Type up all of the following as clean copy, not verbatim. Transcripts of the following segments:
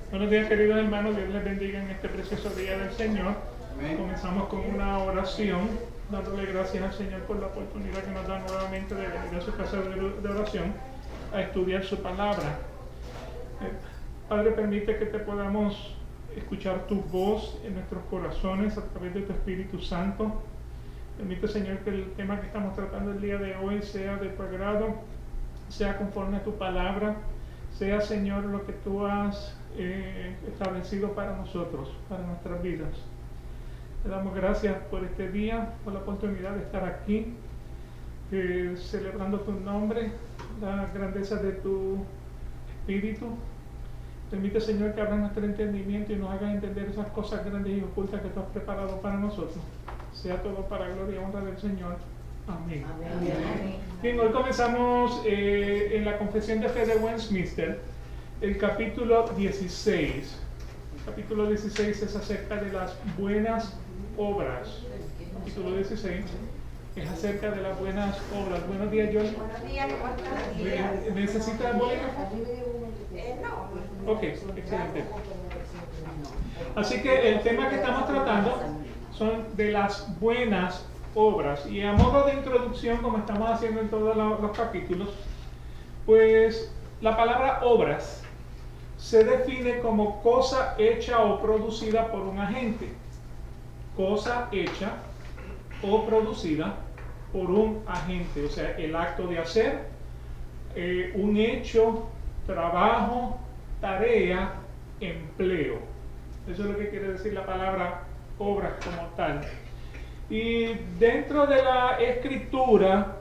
Buenos días, queridos hermanos, Dios les bendiga en este precioso día del Señor. Amén. Comenzamos con una oración, dándole gracias al Señor por la oportunidad que nos da nuevamente de venir a su casa de oración a estudiar su palabra. Padre, permite que te podamos escuchar tu voz en nuestros corazones a través de tu Espíritu Santo. Permite, Señor, que el tema que estamos tratando el día de hoy sea de tu agrado, sea conforme a tu palabra, sea, Señor, lo que tú has establecido para nosotros, para nuestras vidas. Te damos gracias por este día, por la oportunidad de estar aquí, celebrando tu nombre, la grandeza de tu Espíritu. Permite, Señor, que abras nuestro entendimiento y nos hagas entender esas cosas grandes y ocultas que tú has preparado para nosotros. Sea todo para gloria y honra del Señor. Amén. Amén. Bien, hoy comenzamos en la Confesión de Fe de Westminster, el capítulo 16. El capítulo 16 es acerca de las buenas obras. El capítulo 16 es acerca de las buenas obras. Buenos días, John. Buenos días, ¿cómo estás? ¿Necesita el bolígrafo? No. Ok, excelente. Así que el tema que estamos tratando son de las buenas obras. Y a modo de introducción, como estamos haciendo en todos los capítulos, pues la palabra obras se define como cosa hecha o producida por un agente. Cosa hecha o producida por un agente, o sea, el acto de hacer, un hecho, trabajo, tarea, empleo. Eso es lo que quiere decir la palabra obras como tal. Y dentro de la escritura,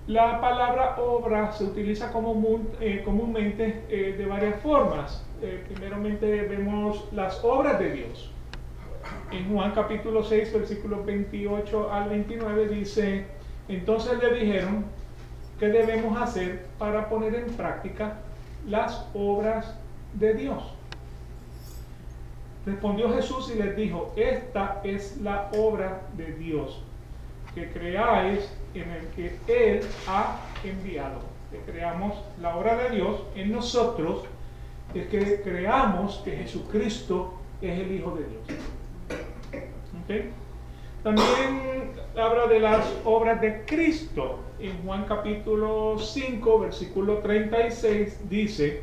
la palabra obra se utiliza comúnmente de varias formas. Primeramente vemos las obras de Dios. En Juan capítulo 6, versículos 28 al 29 dice: entonces le dijeron, ¿qué debemos hacer para poner en práctica las obras de Dios? Respondió Jesús y les dijo: esta es la obra de Dios, que creáis en el que Él ha enviado. Que creamos la obra de Dios en nosotros, es que creamos que Jesucristo es el Hijo de Dios. ¿Okay? También habla de las obras de Cristo. En Juan capítulo 5, versículo 36 dice: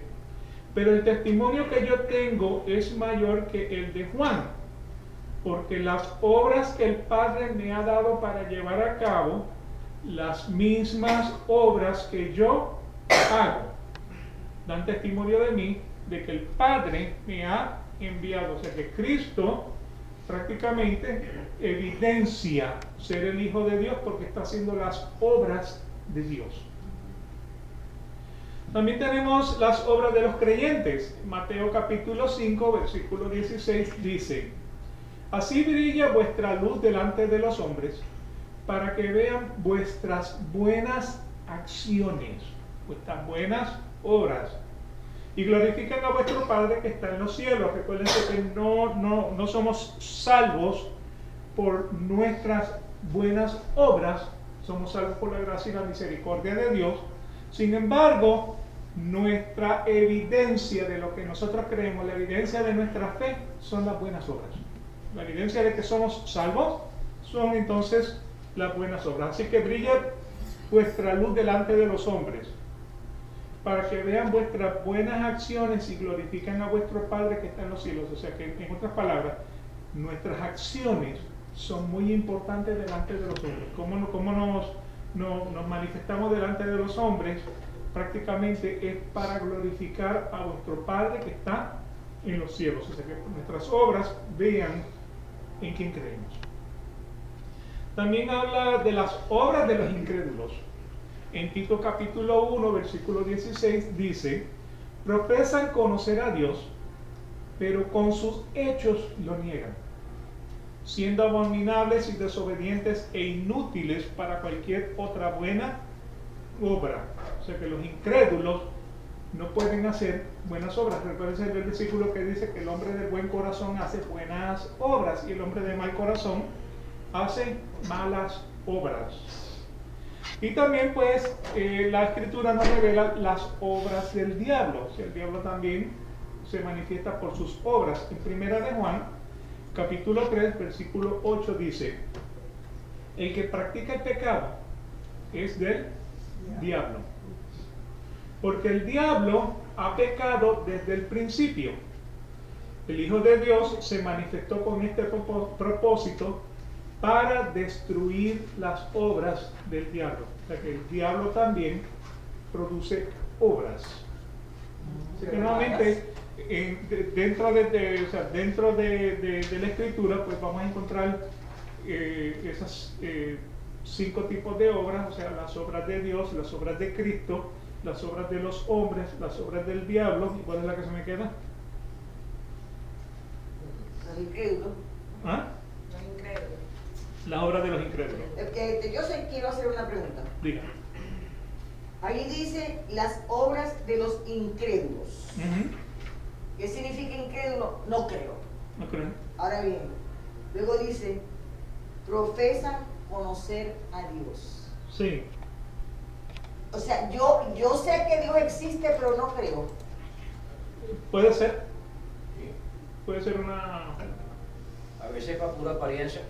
pero el testimonio que yo tengo es mayor que el de Juan, porque las obras que el Padre me ha dado para llevar a cabo, las mismas obras que yo hago, dan testimonio de mí, de que el Padre me ha enviado. O sea que Cristo prácticamente evidencia ser el Hijo de Dios porque está haciendo las obras de Dios. También tenemos las obras de los creyentes. Mateo capítulo 5, versículo 16 dice: así brilla vuestra luz delante de los hombres, para que vean vuestras buenas acciones, vuestras buenas obras, y glorifiquen a vuestro Padre que está en los cielos. Recuerden que no somos salvos por nuestras buenas obras, somos salvos por la gracia y la misericordia de Dios. Sin embargo, nuestra evidencia de lo que nosotros creemos, la evidencia de nuestra fe, son las buenas obras. La evidencia de que somos salvos son entonces las buenas obras. Así que brilla vuestra luz delante de los hombres, para que vean vuestras buenas acciones y glorifiquen a vuestro Padre que está en los cielos. O sea que, en otras palabras, nuestras acciones son muy importantes delante de los hombres. ¿Cómo nos manifestamos delante de los hombres? Prácticamente es para glorificar a vuestro Padre que está en los cielos. O sea que nuestras obras vean en quién creemos. También habla de las obras de los incrédulos. En Tito capítulo 1, versículo 16 dice: profesan conocer a Dios, pero con sus hechos lo niegan, siendo abominables y desobedientes e inútiles para cualquier otra buena obra. O sea que los incrédulos no pueden hacer buenas obras. Recuerden el versículo que dice que el hombre de buen corazón hace buenas obras y el hombre de mal corazón hace malas obras. Y también pues la escritura nos revela las obras del diablo. O sea, el diablo también se manifiesta por sus obras. En Primera de Juan, capítulo 3, versículo 8 dice: el que practica el pecado es del diablo, porque el diablo ha pecado desde el principio. El Hijo de Dios se manifestó con este propósito para destruir las obras del diablo. O sea que el diablo también produce obras. Así que nuevamente, dentro de la Escritura, pues vamos a encontrar esas 5 tipos de obras, o sea, las obras de Dios, las obras de Cristo, las obras de los hombres, las obras del diablo. ¿Y cuál es la que se me queda? Los incrédulos. ¿Ah? Los incrédulos. Las obras de los incrédulos. Yo quiero hacer una pregunta. Diga. Ahí dice las obras de los incrédulos. Ujú. ¿Qué significa incrédulo? No creo. ¿No creen? Ahora bien, luego dice, profesan conocer a Dios. Sí. O sea, yo sé que Dios existe, pero no creo. Puede ser. Puede ser una... A veces para pura apariencia.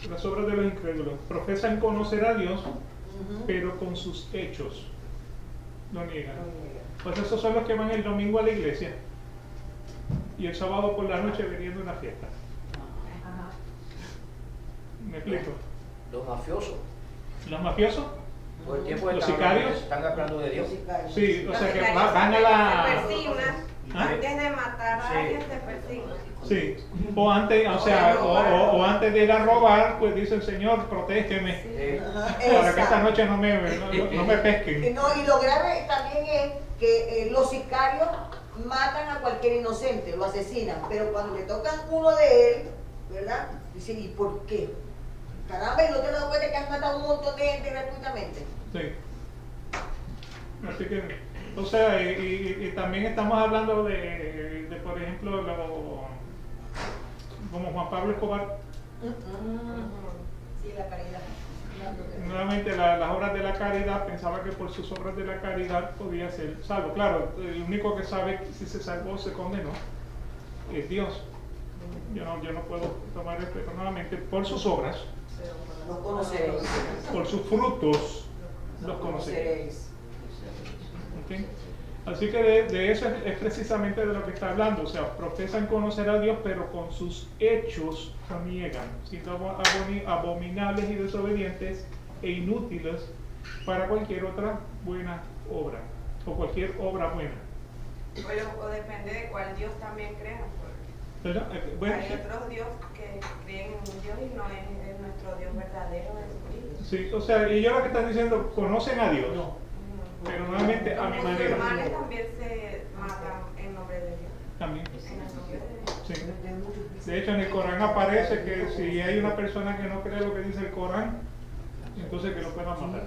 Las obras de los incrédulos. Profesan conocer a Dios, Ujú. pero con sus hechos lo niegan. Pues esos son los que van el domingo a la iglesia y el sábado por la noche veniendo a una fiesta. Ajá. ¿Me explico? Los mafiosos. ¿Los mafiosos? Por el tiempo ¿Los están sicarios? están hablando de Dios. Sí, o Los sea que sicarios van a la... se persignan. ¿Ah? Antes de matar a Sí. alguien se persignan. Sí, o antes, o sea, o antes de ir a robar, pues dicen, Señor, protégeme Ajá, para que esta exacto. noche no me pesquen. No, y lo grave también es que los sicarios matan a cualquier inocente, lo asesinan, pero cuando le tocan uno de él, ¿verdad? Dicen, ¿y por qué? Caramba, ¿y no te das cuenta que has matado a un montón de gente gratuitamente? Sí. Así que, o sea, y también estamos hablando de por ejemplo, como Juan Pablo Escobar, Sí, la caridad. nuevamente las obras de la caridad, pensaba que por sus obras de la caridad podía ser salvo. Claro, el único que sabe si se salvó o se condenó es Dios. Yo no puedo tomar esto, pero nuevamente por sus obras, Los conoceréis. por sus frutos, los conoceréis. ¿Ok? Así que de eso es precisamente de lo que está hablando. O sea, profesan conocer a Dios, pero con sus hechos lo niegan, siendo abominables y desobedientes e inútiles para cualquier otra buena obra, o cualquier obra buena. O depende de cuál Dios también crean. ¿Verdad? Bueno, Hay otros dios que creen en un Dios y no es nuestro Dios verdadero, Jesucristo. sí, o sea, y ellos lo que están diciendo, conocen a Dios, pero nuevamente a mi Los manera. musulmanes también se matan en nombre de Dios. También. En el nombre de Dios. Sí. De hecho, en el Corán aparece que si hay una persona que no cree lo que dice el Corán, entonces que lo puedan matar.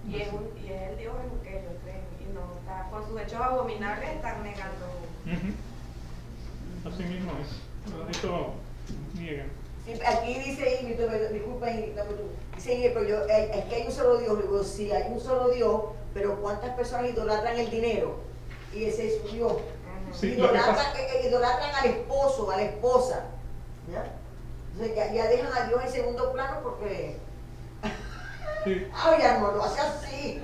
Y es el Dios en el que ellos creen. Y no está, con sus hechos abominables están negando. Así mismo es. Los hechos niegan. Sí, aquí dice Ingrid, disculpa Ingrid, dice Ingrid, pero es que hay un solo Dios. Le digo, sí, hay un solo Dios, pero ¿cuántas personas idolatran el dinero? Y ese es su Dios. Sí, lo que pasa- Idolatran al esposo, a la esposa. ¿Ya? Entonces ya dejan a Dios en segundo plano porque... Sí. Ay, amor, lo hace así.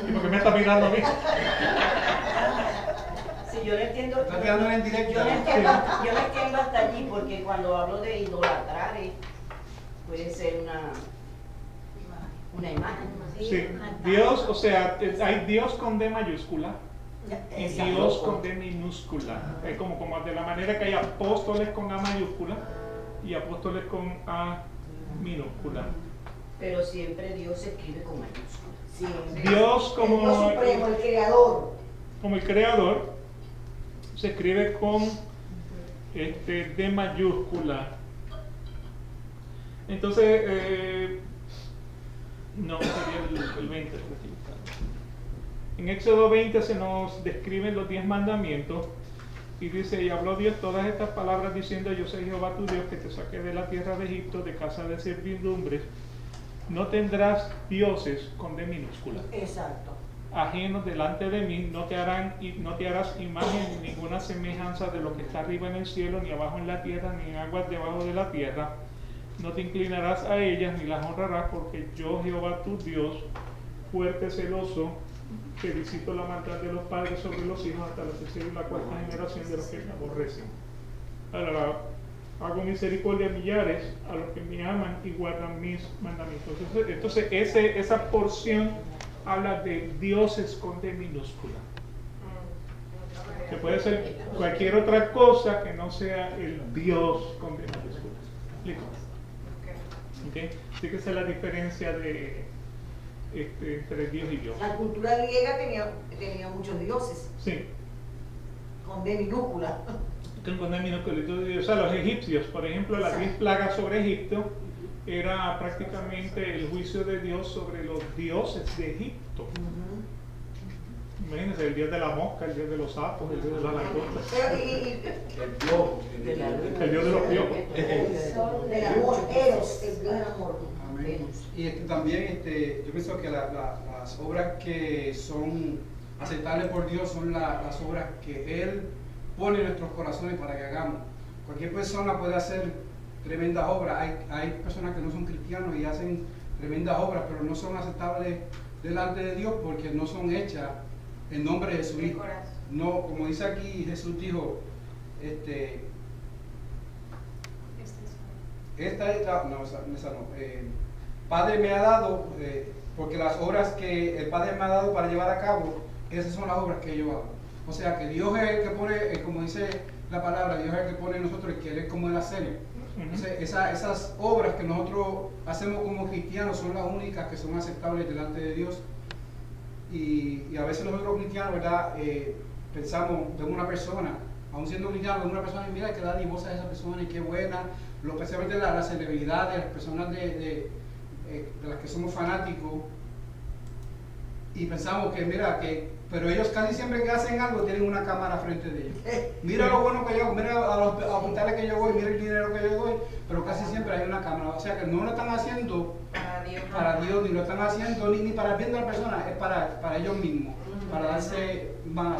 ¿Y por qué me está mirando a mí? Sí, yo le entiendo. Está tirando en directo. Yo le entiendo hasta allí, porque cuando hablo de idolatrar, puede ser una imagen. Sí. Dios, o sea, hay Dios con D mayúscula y Dios con D minúscula. Es como de la manera que hay apóstoles con A mayúscula y apóstoles con A minúscula. Pero siempre Dios se escribe con mayúsculas. Sí. Dios El Dios supremo, el creador. como el creador se escribe con D mayúscula. Entonces, no, sería el 20. En Éxodo 20 se nos describen los 10 mandamientos y dice, y habló Dios todas estas palabras diciendo, yo soy Jehová tu Dios que te saqué de la tierra de Egipto, de casa de servidumbres. no tendrás dioses con D minúscula, Exacto. ajenos delante de mí, no te harás imagen ni ninguna semejanza de lo que está arriba en el cielo, ni abajo en la tierra, ni en aguas debajo de la tierra. No te inclinarás a ellas ni las honrarás, porque yo, Jehová tu Dios, fuerte, celoso, que visito la maldad de los padres sobre los hijos hasta la tercera y la cuarta generación de los que me aborrecen. Ahora, hago misericordia a millares, a los que me aman y guardan mis mandamientos. Entonces esa porción habla de dioses con D minúscula, que puede ser cualquier otra cosa que no sea el Dios con D minúscula. ¿Explico? ¿Okay? Así que esa es la diferencia entre Dios y Dios. La cultura griega tenía muchos dioses, Sí, con D minúscula. con D minúscula. O sea, los egipcios, por ejemplo, las 10 plagas sobre Egipto era prácticamente el juicio de Dios sobre los dioses de Egipto. Imagínense, el dios de la mosca, el dios de los sapos, el dios de las langostas, Pero, el dios de los piojos. del amor, Eros, el dios del amor. Amén. Y también yo pienso que las obras que son aceptables por Dios son las obras que Él pone en nuestros corazones para que hagamos. Cualquier persona puede hacer tremendas obras. Hay personas que no son cristianos y hacen tremendas obras, pero no son aceptables delante de Dios porque no son hechas en nombre de su Hijo. No, como dice aquí, Jesús dijo, esta es la, no, esa no. Padre me ha dado, porque las obras que el Padre me ha dado para llevar a cabo, esas son las obras que yo hago. O sea que Dios es el que pone, como dice la palabra, Dios es el que pone en nosotros el querer como el hacer. Entonces esas obras que nosotros hacemos como cristianos son las únicas que son aceptables delante de Dios. Y a veces nosotros cristianos, ¿verdad? Pensamos, vemos una persona, aún siendo cristiano, vemos una persona y mira que da dadivosa a esa persona y qué buena, especialmente las celebridades, las personas de las que somos fanáticos, y pensamos que mira pero ellos casi siempre que hacen algo tienen una cámara frente de ellos. Mira lo bueno que yo hago, mira a los hospitales que yo voy, mira el dinero que yo doy, pero casi siempre hay una cámara. O sea que no lo están haciendo para Dios, ni lo están haciendo ni para el bien de la persona, es para ellos mismos, para darse más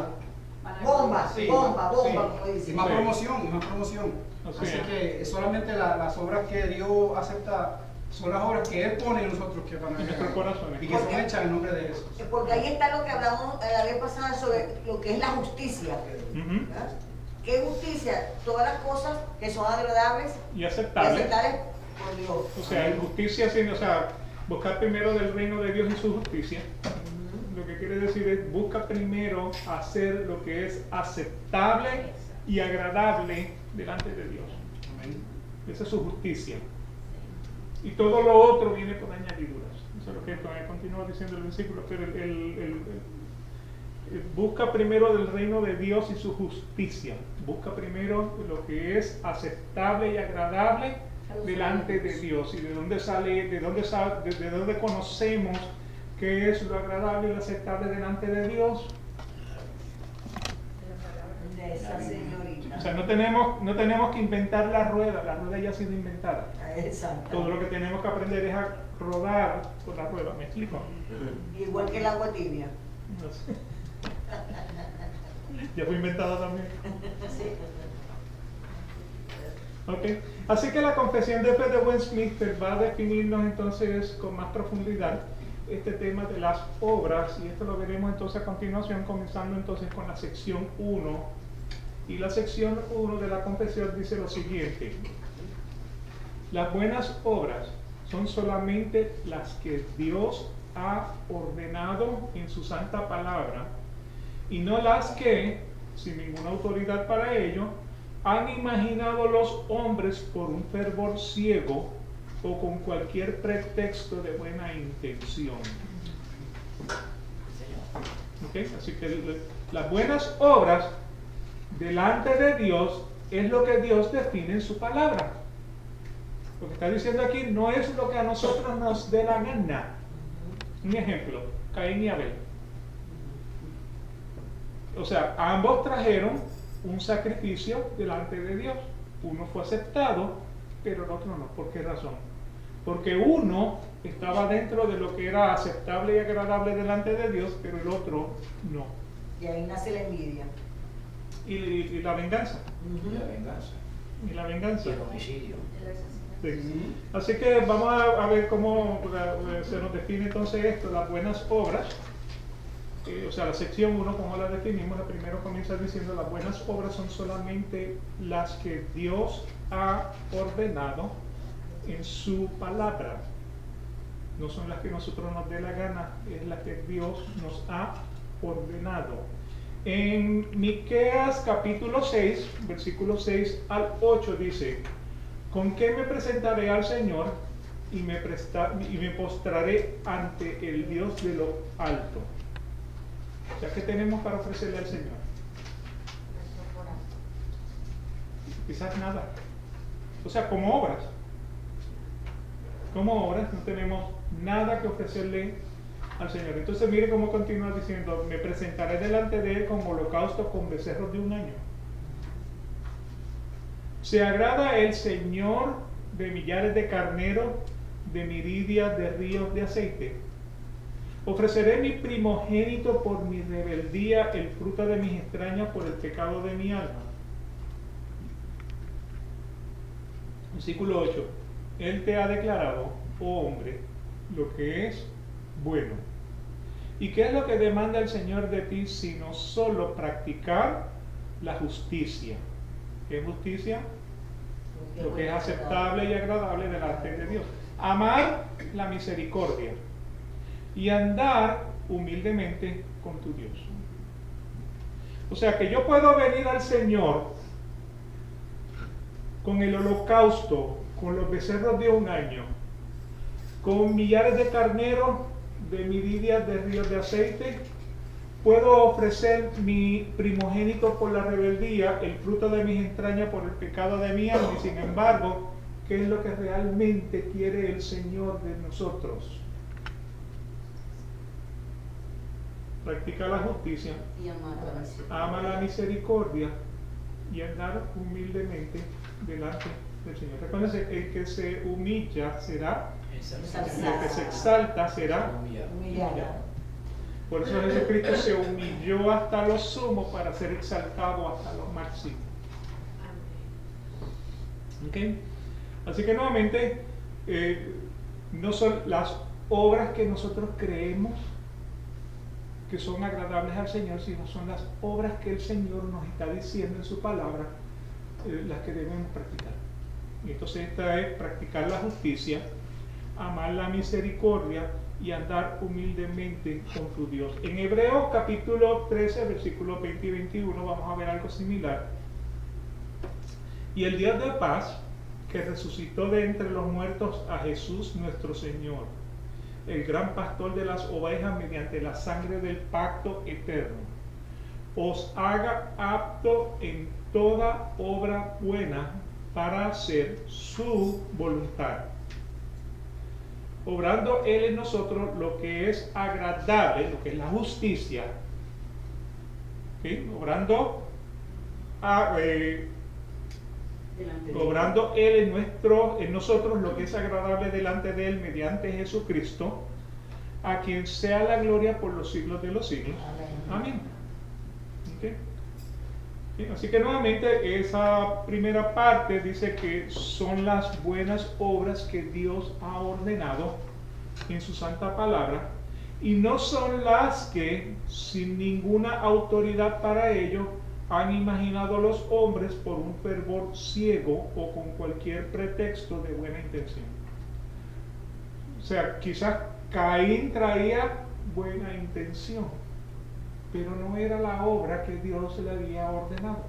Bomba, sí, bomba, sí, como y dicen. más promoción, y más promoción. Así que solamente las obras que Dios acepta son las obras que Él pone en nosotros que van a En nuestros corazones. y que son hechas en nombre de Jesús. Porque ahí está lo que hablamos la vez pasada sobre lo que es la justicia. Ujú. ¿Verdad? ¿Qué es justicia? Todas las cosas que son agradables Y y aceptable. aceptables por Dios. O sea, en justicia, o sea, buscar primero del reino de Dios y su justicia. Lo que quiere decir es, busca primero hacer lo que es aceptable y agradable delante de Dios. Amén. Esa es su justicia. Y todo lo otro viene por añadiduras. Eso es lo que continúa diciendo el versículo. Pero busca primero del reino de Dios y su justicia. Busca primero lo que es aceptable y agradable delante de Dios. ¿Y de dónde sale, de dónde conocemos qué es lo agradable y lo aceptable delante de Dios? De esa señorita. O sea, no tenemos que inventar la rueda ya ha sido inventada. Exacto. Todo lo que tenemos que aprender es a rodar por la rueda. ¿Me explico? Igual que el agua tibia. No sé. Ya fue inventada también. Sí. Okay. Así que la Confesión de Fe de Westminster va a definirnos entonces con más profundidad este tema de las obras, y esto lo veremos entonces a continuación, comenzando entonces con la sección 1. Y la sección 1 de la Confesión dice lo siguiente: las buenas obras son solamente las que Dios ha ordenado en su santa palabra, y no las que, sin ninguna autoridad para ello, han imaginado los hombres por un fervor ciego o con cualquier pretexto de buena intención. ¿Okay? Así que las buenas obras delante de Dios es lo que Dios define en su palabra. Lo que está diciendo aquí no es lo que a nosotros nos dé la gana. Un ejemplo, Caín y Abel. O sea, ambos trajeron un sacrificio delante de Dios. Uno fue aceptado, pero el otro no. ¿Por qué razón? Porque uno estaba dentro de lo que era aceptable y agradable delante de Dios, pero el otro no. Y ahí nace la envidia. Y la venganza. Y la venganza. Y la Y venganza. el homicidio. El asesinato. Sí. Así que vamos a ver cómo se nos define entonces esto, las buenas obras. O sea, la sección 1, como la definimos, la primero comienza diciendo las buenas obras son solamente las que Dios ha ordenado en su palabra. No son las que nosotros nos dé la gana, es las que Dios nos ha ordenado. En Miqueas capítulo 6, versículos 6 al 8 dice: ¿con qué me presentaré al Señor y me postraré ante el Dios de lo alto? O sea, ¿qué tenemos para ofrecerle al Señor? Nuestro corazón. Quizás nada. O sea, como obras. Como obras no tenemos nada que ofrecerle al Señor. Entonces mire cómo continúa diciendo: me presentaré delante de Él como holocausto con becerros de un año. ¿Se agrada el Señor de millares de carneros, de miridias, de ríos de aceite? Ofreceré mi primogénito por mi rebeldía, el fruto de mis extrañas por el pecado de mi alma. Versículo 8. Él te ha declarado, oh hombre, lo que es bueno. ¿Y qué es lo que demanda el Señor de ti sino solo practicar la justicia? ¿Qué es justicia? Lo que es aceptable y agradable delante de Dios. Amar la misericordia y andar humildemente con tu Dios. O sea que yo puedo venir al Señor con el holocausto, con los becerros de un año, con millares de carneros, de miridias, de ríos de aceite. Puedo ofrecer mi primogénito por la rebeldía, el fruto de mis entrañas por el pecado de mi alma, y sin embargo, ¿qué es lo que realmente quiere el Señor de nosotros? Practicar la justicia, Y amar a la misericordia. ama la misericordia y andar humildemente delante del Señor. Recuérdense, el que se humilla será, y el que se exalta será Humillada. Por eso Jesucristo se humilló hasta lo sumo para ser exaltado hasta lo máximo. ¿Okay? Así que nuevamente, no son las obras que nosotros creemos que son agradables al Señor, sino son las obras que el Señor nos está diciendo en su palabra, las que debemos practicar. Y entonces esta es practicar la justicia, amar la misericordia y andar humildemente con tu Dios. En Hebreos capítulo 13, versículos 20 y 21 vamos a ver algo similar. Y el Dios de paz, que resucitó de entre los muertos a Jesús nuestro Señor, el gran pastor de las ovejas mediante la sangre del pacto eterno, os haga apto en toda obra buena para hacer su voluntad, obrando Él en nosotros lo que es agradable, lo que es la justicia, ¿sí? Obrando Él en nosotros lo que es agradable delante de Él mediante Jesucristo, a quien sea la gloria por los siglos de los siglos. Amén. ¿Okay? Bien, así que nuevamente esa primera parte dice que son las buenas obras que Dios ha ordenado en su santa palabra, y no son las que sin ninguna autoridad para ello han imaginado los hombres por un fervor ciego o con cualquier pretexto de buena intención. O sea, quizás Caín traía buena intención, pero no era la obra que Dios le había ordenado.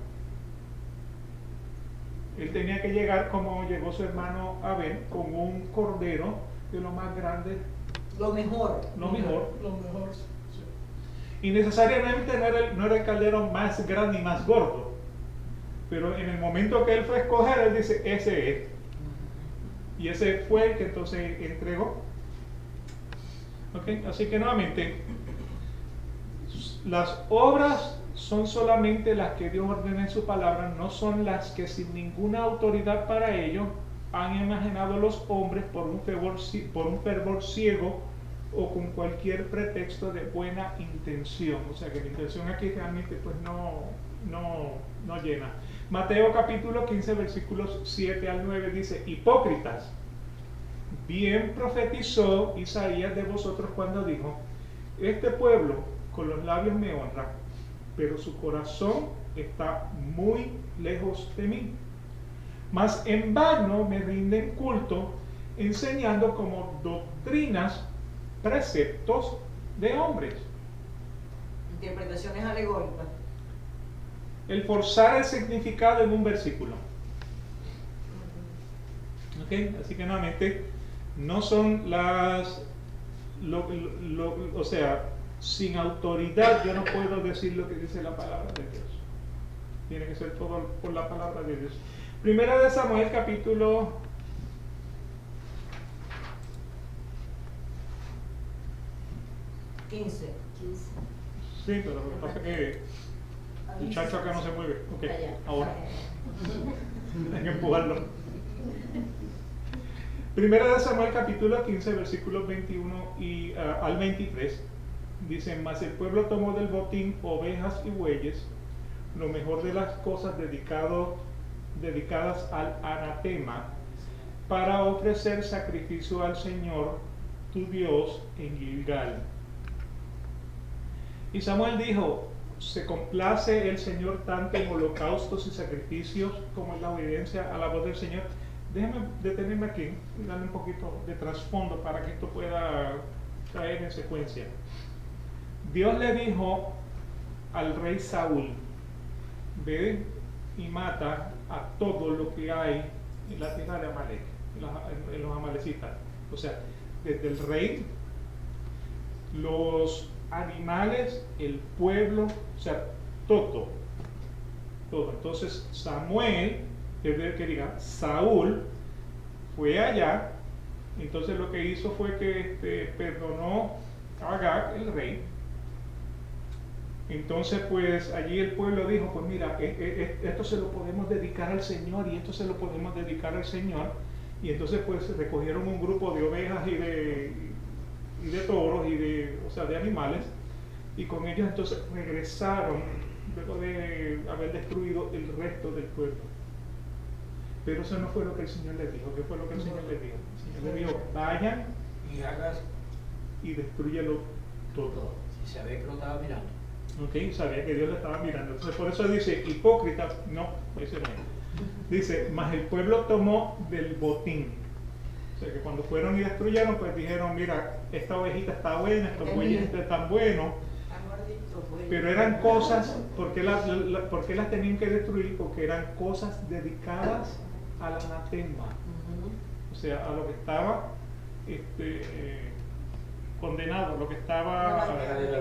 Él tenía que llegar como llegó su hermano Abel, con un cordero de lo más grande, Lo mejor. lo mejor. Y necesariamente no era el caldero más grande y más gordo, pero en el momento que él fue a escoger, él dice, ese es. Y ese fue el que entonces entregó. ¿Okay? Así que nuevamente, las obras son solamente las que Dios ordena en su palabra, no son las que sin ninguna autoridad para ello han enajenado los hombres por un fervor ciego o con cualquier pretexto de buena intención. O sea que la intención aquí realmente pues no llena. Mateo capítulo 15 versículos 7 al 9 dice: hipócritas, bien profetizó Isaías de vosotros cuando dijo: este pueblo con los labios me honra, pero su corazón está muy lejos de mí. Mas en vano me rinden culto, enseñando como doctrinas preceptos de hombres. Interpretaciones alegóricas. El forzar el significado en un versículo. ¿Ok? Así que nuevamente, no son las... o sea, sin autoridad yo no puedo decir lo que dice la palabra de Dios. Tiene que ser todo por la palabra de Dios. Primera de Samuel capítulo 15. Sí, pero lo que pasa es que el chacho acá no se mueve. Ok, ahora. Hay que empujarlo. Primera de Samuel capítulo 15, versículos 21 al 23. Dicen: mas el pueblo tomó del botín ovejas y bueyes, lo mejor de las cosas dedicadas al anatema, para ofrecer sacrificio al Señor tu Dios en Gilgal. Y Samuel dijo: se complace el Señor tanto en holocaustos y sacrificios como en la obediencia a la voz del Señor. Déjame detenerme aquí y darle un poquito de trasfondo para que esto pueda caer en secuencia. Dios le dijo al rey Saúl: ve y mata a todo lo que hay en la tierra de Amalek, en los amalecitas. O sea, desde el rey, los animales, el pueblo, o sea, todo. Entonces Samuel, Saúl fue allá. Entonces lo que hizo fue que perdonó a Agag, el rey. Entonces pues allí el pueblo dijo: pues mira, esto se lo podemos dedicar al Señor, y esto se lo podemos dedicar al Señor. Y entonces pues recogieron un grupo de ovejas y de toros o sea, de animales, y con ellos entonces regresaron luego de haber destruido el resto del pueblo. Pero eso no fue lo que el Señor les dijo. ¿Qué fue lo que el Señor les dijo? El Señor les dijo: vayan Y hagas, y destrúyelo todo. si sabía que lo estaba mirando. Ok, sabía que Dios le estaba mirando. Entonces por eso dice hipócrita. No, ese no es. Dice: mas el pueblo tomó del botín. O sea que cuando fueron y destruyeron, pues dijeron: mira, esta ovejita está buena, estos bueyes están buenos. Pero eran cosas, ¿por qué las tenían que destruir? Porque eran cosas dedicadas al anatema. O sea, a lo que estaba condenado, a lo que estaba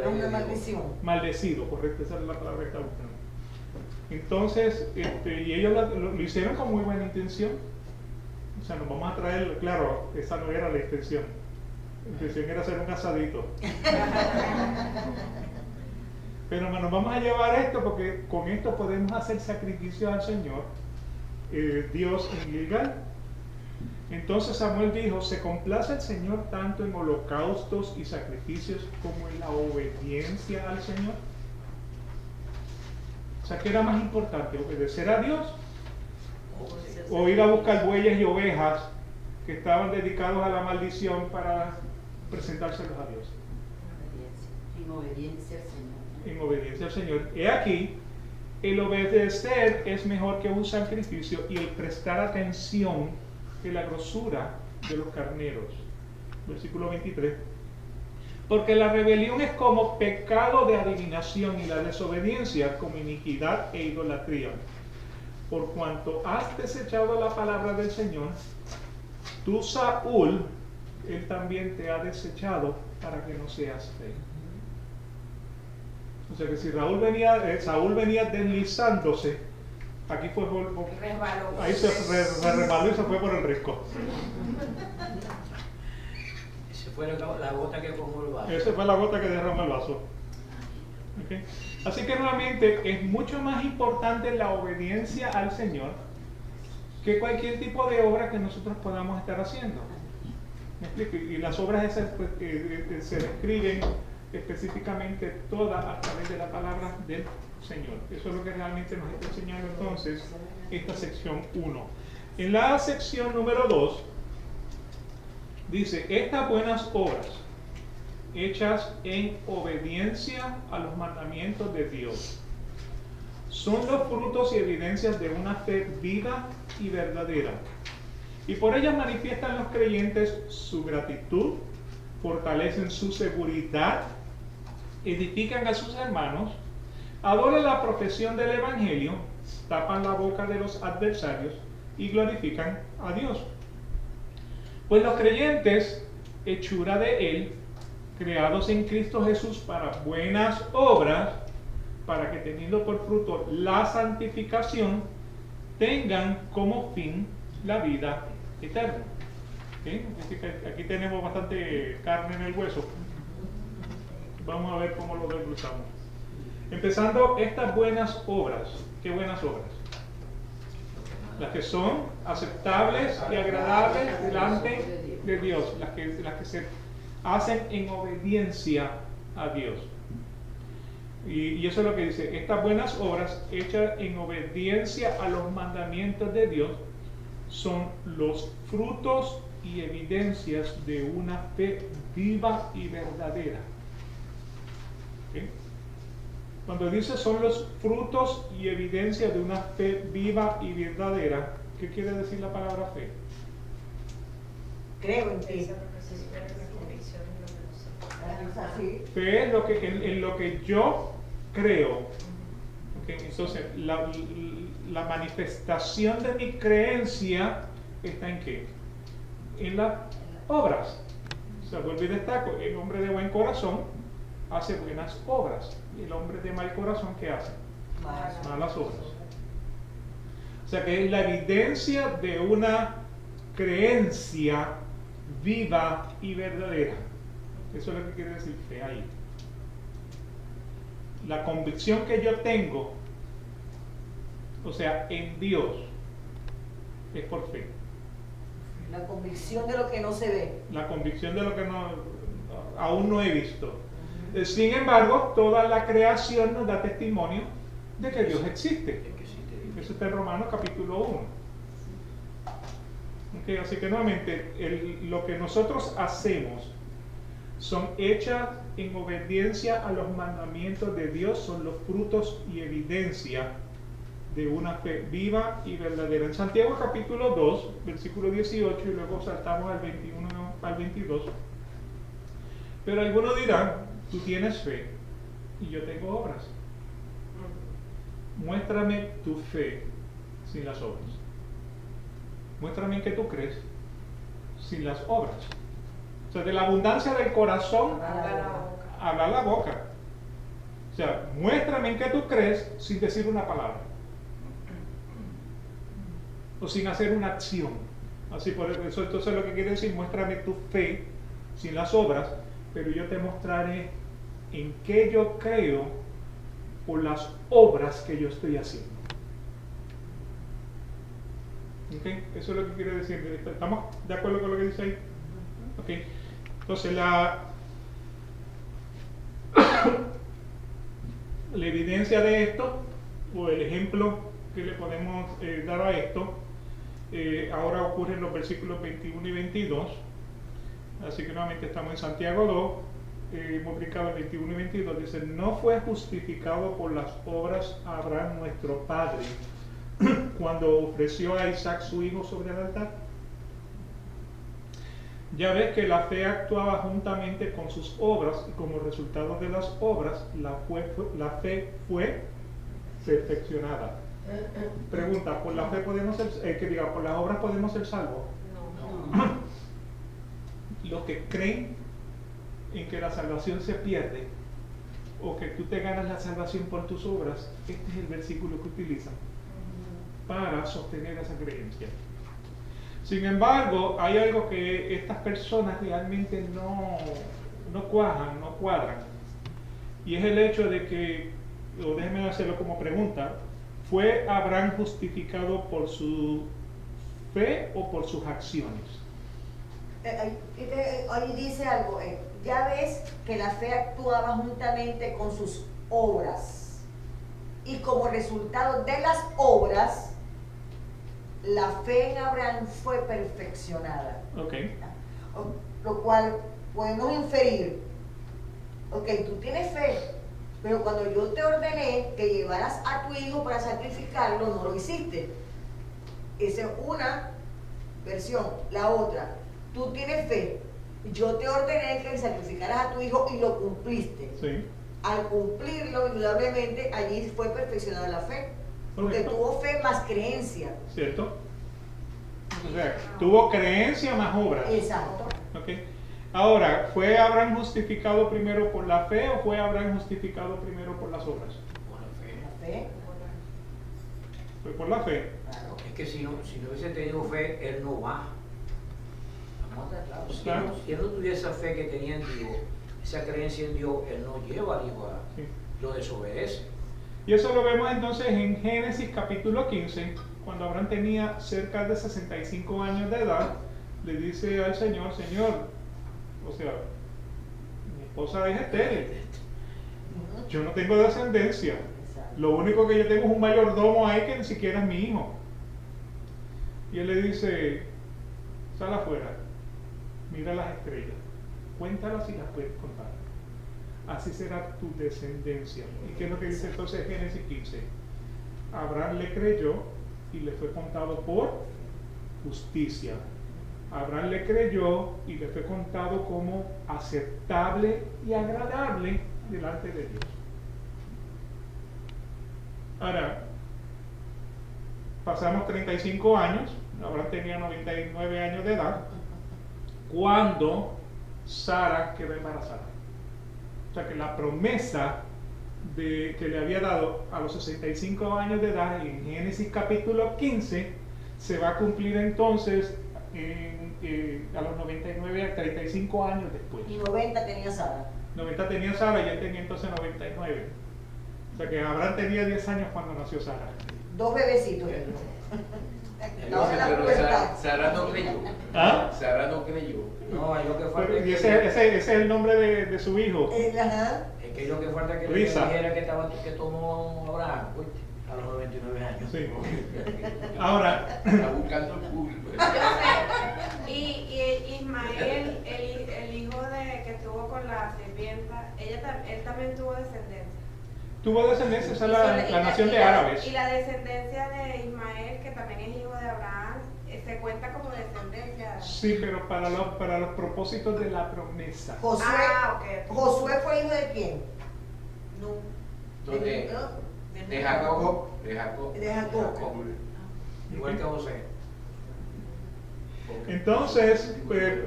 Una maldición. maldecido, correcto, esa es la palabra que está buscando. Entonces, y ellos lo hicieron con muy buena intención. O sea, nos vamos a traer, claro, esa no era la intención. La intención era hacer un asadito. Pero nos vamos a llevar esto porque con esto podemos hacer sacrificios al Señor, Dios en Gilgal. Entonces Samuel dijo: se complace el Señor tanto en holocaustos y sacrificios como en la obediencia al Señor. O sea, ¿qué era más importante? ¿Obedecer a Dios o ir a buscar bueyes y ovejas que estaban dedicados a la maldición para presentárselos a Dios? En obediencia al Señor. En obediencia al Señor. He aquí, el obedecer es mejor que un sacrificio, y el prestar atención que la grosura de los carneros. Versículo 23. Porque la rebelión es como pecado de adivinación, y la desobediencia como iniquidad e idolatría. Por cuanto has desechado la palabra del Señor, tú, Saúl, él también te ha desechado para que no seas rey. O sea que si Saúl venía deslizándose, aquí fue Resbaló. ahí se resbaló y se fue por el risco. Esa fue la gota que formó el vaso. Esa fue la gota que derramó el vaso. ¿Okay? Así que nuevamente es mucho más importante la obediencia al Señor que cualquier tipo de obra que nosotros podamos estar haciendo. ¿Me explico? Y las obras esas pues, se describen específicamente todas a través de la palabra del Señor. Eso es lo que realmente nos está enseñando entonces esta sección 1. En la sección número 2 dice, estas buenas obras hechas en obediencia a los mandamientos de Dios son los frutos y evidencias de una fe viva y verdadera, y por ellas manifiestan los creyentes su gratitud, fortalecen su seguridad, edifican a sus hermanos, adoran la profesión del Evangelio, tapan la boca de los adversarios y glorifican a Dios. Pues los creyentes, hechura de Él, creados en Cristo Jesús para buenas obras, para que teniendo por fruto la santificación, tengan como fin la vida eterna. ¿Sí? Así que aquí tenemos bastante carne en el hueso. Vamos a ver cómo lo desglosamos. Empezando, estas buenas obras. ¿Qué buenas obras? Las que son aceptables y agradables delante de Dios, las que se hacen en obediencia a Dios. Y eso es lo que dice, estas buenas obras hechas en obediencia a los mandamientos de Dios son los frutos y evidencias de una fe viva y verdadera. ¿Sí? Cuando dice son los frutos y evidencias de una fe viva y verdadera, ¿qué quiere decir la palabra fe? Creo en ti. Esa es la convicción en lo que nosotros. Así. Fe es en lo que yo creo. ¿Okay? Entonces, la manifestación de mi creencia está en qué? En las obras. O sea, vuelvo y destaco, el hombre de buen corazón hace buenas obras. Y el hombre de mal corazón, ¿qué hace? Malas obras. O sea que es la evidencia de una creencia viva y verdadera. Eso es lo que quiere decir fe ahí. La convicción que yo tengo, o sea, en Dios, es por fe. La convicción de lo que no se ve. La convicción de lo que aún no he visto. Sin embargo, toda la creación nos da testimonio de que Dios existe. Eso está en Romanos capítulo 1. Okay, así que nuevamente, lo que nosotros hacemos son hechas en obediencia a los mandamientos de Dios, son los frutos y evidencia de una fe viva y verdadera. En Santiago capítulo 2, versículo 18, y luego saltamos al 21 al 22. Pero algunos dirán, tú tienes fe y yo tengo obras. Muéstrame tu fe sin las obras. Muéstrame en qué tú crees sin las obras. O sea, de la abundancia del corazón habla la boca. O sea, muéstrame en qué tú crees sin decir una palabra. O sin hacer una acción. Así por eso, entonces lo que quiere decir, muéstrame tu fe sin las obras, pero yo te mostraré en qué yo creo por las obras que yo estoy haciendo. ¿Okay? Eso es lo que quiere decir. ¿Estamos de acuerdo con lo que dice ahí? Okay. Entonces la evidencia de esto, o el ejemplo que le podemos dar a esto, ahora ocurre en los versículos 21 y 22. Así que nuevamente estamos en Santiago 2, hemos brincado el 21 y 22. Dice, no fue justificado por las obras Abraham nuestro padre cuando ofreció a Isaac su hijo sobre el altar. Ya ves que la fe actuaba juntamente con sus obras, y como resultado de las obras, la fe fue perfeccionada. Pregunta, ¿por la fe podemos ser, por las obras podemos ser salvos? No. Los que creen en que la salvación se pierde, o que tú te ganas la salvación por tus obras, este es el versículo que utilizan para sostener esa creencia. Sin embargo, hay algo que estas personas realmente no cuadran, y es el hecho de que, o déjenme hacerlo como pregunta, ¿fue Abraham justificado por su fe o por sus acciones? Ahí dice algo, ya ves que la fe actuaba juntamente con sus obras y como resultado de las obras la fe en Abraham fue perfeccionada. Ok. Lo cual podemos inferir, ok, tú tienes fe, pero cuando yo te ordené que llevaras a tu hijo para sacrificarlo, no lo hiciste. Esa es una versión. La otra, tú tienes fe, yo te ordené que sacrificaras a tu hijo y lo cumpliste. Sí. Al cumplirlo, indudablemente, allí fue perfeccionada la fe. Porque Correcto. tuvo fe más creencia. ¿Cierto? O sea, tuvo creencia más obras. Exacto. Ok. Ahora, ¿fue Abraham justificado primero por la fe o fue Abraham justificado primero por las obras? Con la fe. La fe, Fue por la fe. claro. Es que si no hubiese tenido fe, él no va. Vamos a estar claros. Claro. Si él no tuviera esa fe que tenía en Dios, esa creencia en Dios, él no lleva al hijo a, Sí. lo desobedece. Y eso lo vemos entonces en Génesis capítulo 15, cuando Abraham tenía cerca de 65 años de edad, le dice al Señor, Señor, o sea, mi esposa es estéril, yo no tengo descendencia, Exacto. lo único que yo tengo es un mayordomo ahí que ni siquiera es mi hijo. Y él le dice, sal afuera, mira las estrellas, cuéntalas y las puedes contar. Así será tu descendencia. ¿Y qué es lo que dice entonces Génesis 15? Abraham le creyó y le fue contado por justicia. Abraham le creyó y le fue contado como aceptable y agradable delante de Dios. Ahora, pasamos 35 años, Abraham tenía 99 años de edad, cuando Sara quedó embarazada. O sea que la promesa que le había dado a los 65 años de edad en Génesis capítulo 15 se va a cumplir entonces a los 99, a 35 años después. Y 90 tenía Sara. 90 tenía Sara y él tenía entonces 99. O sea que Abraham tenía 10 años cuando nació Sara. 2 bebecitos. Estaban en la Pero pubertad. Sara no creyó. ¿Ah? Sara no creyó. No, hay lo que falta Y es ese es el nombre de su hijo. Ajá. que hay lo que falta que le Risa. dijera que tomó Abraham, pues, a los 99 años. Sí. Ahora, Está buscando el público. Y Ismael, el hijo que tuvo con la sirvienta, él también tuvo descendencia. tuvo descendencia, esa es Y la nación de y árabes. Y la descendencia de Ismael, que también es hijo de Abraham, se cuenta como descendencia. Sí, pero para los propósitos de la promesa. Josué, Ok. Josué fue hijo de quién? ¿Dónde? ¿No? De Jacob. De Jacob. De Jacob. Igual que José. Entonces,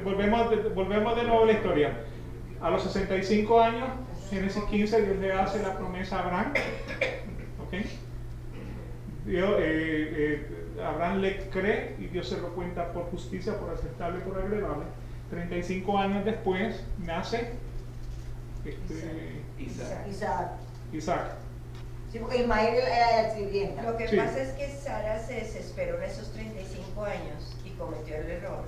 volvemos de nuevo a la historia. A los 65 años, Génesis 15, Dios le hace la promesa a Abraham. ¿Ok? Abraham le cree y Dios se lo cuenta por justicia, por aceptable, por agradable. 35 años después nace Isaac. Isaac. Sí, porque Ismael era la sirvienta. Lo que Sí. pasa es que Sara se desesperó en esos 35 años y cometió el error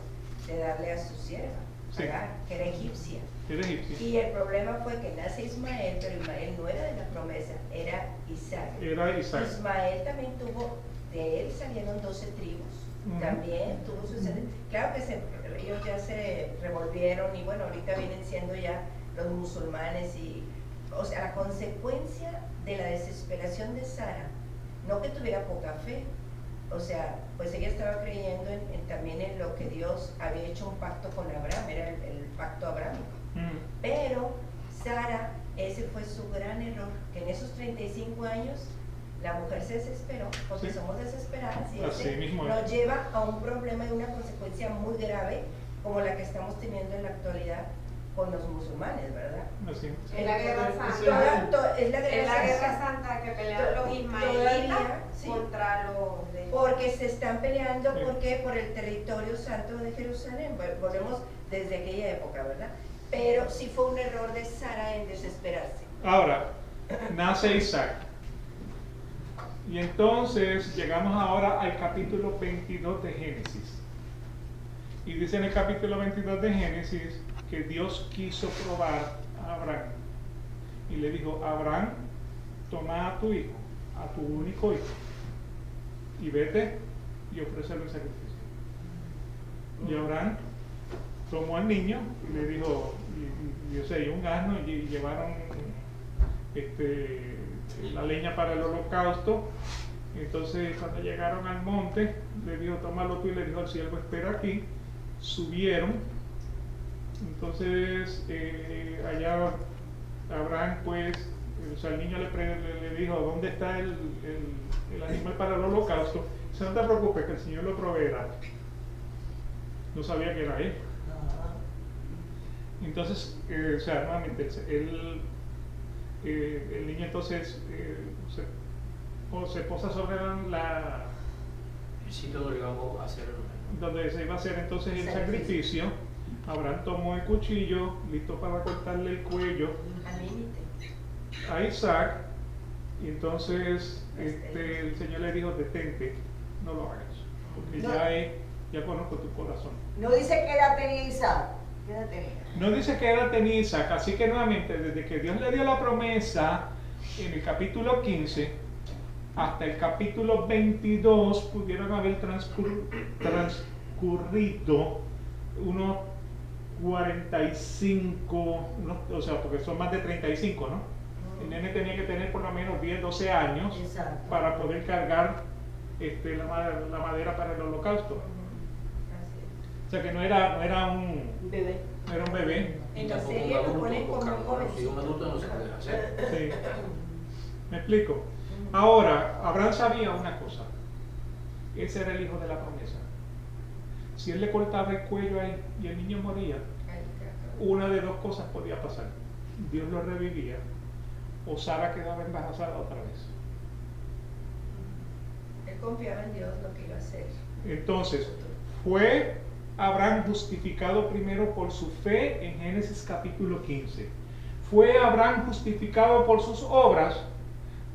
de darle a su sierva, Sí. Agar, que era egipcia. Era egipcio. Y el problema fue que nace Ismael, pero Ismael no era de la promesa, era Isaac. Era Isaac. Ismael también tuvo, de él salieron 12 tribus, Ujú. también tuvo sus... Claro que ellos ya se revolvieron y bueno, ahorita vienen siendo ya los musulmanes y... O sea, la consecuencia de la desesperación de Sara, no que tuviera poca fe, o sea, pues ella estaba creyendo también en lo que Dios había hecho un pacto con Abraham, era el pacto abrámico. Pero Sara, ese fue su gran error, que en esos 35 años la mujer se desesperó, porque Sí. somos desesperadas y Así ese mismo es. nos lleva a un problema y una consecuencia muy grave como la que estamos teniendo en la actualidad con los musulmanes, ¿verdad? Así. Es la guerra santa. Es la Es la guerra santa. santa que pelean los ismaelitas Todavía, sí. contra los de... Porque se están peleando Sí. por el territorio santo de Jerusalén. Volvemos desde aquella época, ¿verdad? Pero sí fue un error de Sara en desesperarse. Ahora, nace Isaac. Y entonces llegamos ahora al capítulo 22 de Génesis. Y dice en el capítulo 22 de Génesis que Dios quiso probar a Abraham. Y le dijo, Abraham, toma a tu hijo, a tu único hijo, y vete y ofrécelo en sacrificio. Y Abraham tomó al niño y le dijo, y un asno, y llevaron la leña para el holocausto. Entonces cuando llegaron al monte, le dijo, tómalo tú, y le dijo, el siervo espera aquí. Subieron. Entonces allá Abraham, pues, el niño le dijo, ¿dónde está el animal para el holocausto? Dice, no te preocupes, que el Señor lo proveerá. No sabía que era él. Entonces, nuevamente, el niño entonces se posa sobre el sitio donde vamos a hacer donde se iba a hacer entonces el sacrificio. Abraham tomó el cuchillo, listo para cortarle el cuello Al límite. a Isaac, y entonces el Señor le dijo, detente, no lo hagas, porque No. ya conozco tu corazón. No dice qué edad tenía Isaac. ¿Qué edad tenía? No dice que era tenía Isaac, así que nuevamente, desde que Dios le dio la promesa en el capítulo 15 hasta el capítulo 22 pudieron haber transcurrido unos 45, o sea, porque son más de 35, ¿no? El nene tenía que tener por lo menos 10, 12 años Exacto. para poder cargar la madera para el holocausto. O sea que no era un Bebé. bebé. En la tampoco serie un lo ponen adulto, como porque si un jovencito. adulto no se puede hacer. Sí. ¿Me explico? Ahora, Abraham sabía una cosa. Ese era el hijo de la promesa. Si él le cortaba el cuello ahí y el niño moría, una de dos cosas podía pasar. Dios lo revivía o Sara quedaba embarazada otra vez. Él confiaba en Dios lo que iba a hacer. Entonces, fue Abraham justificado primero por su fe en Génesis capítulo 15. Fue Abraham justificado por sus obras,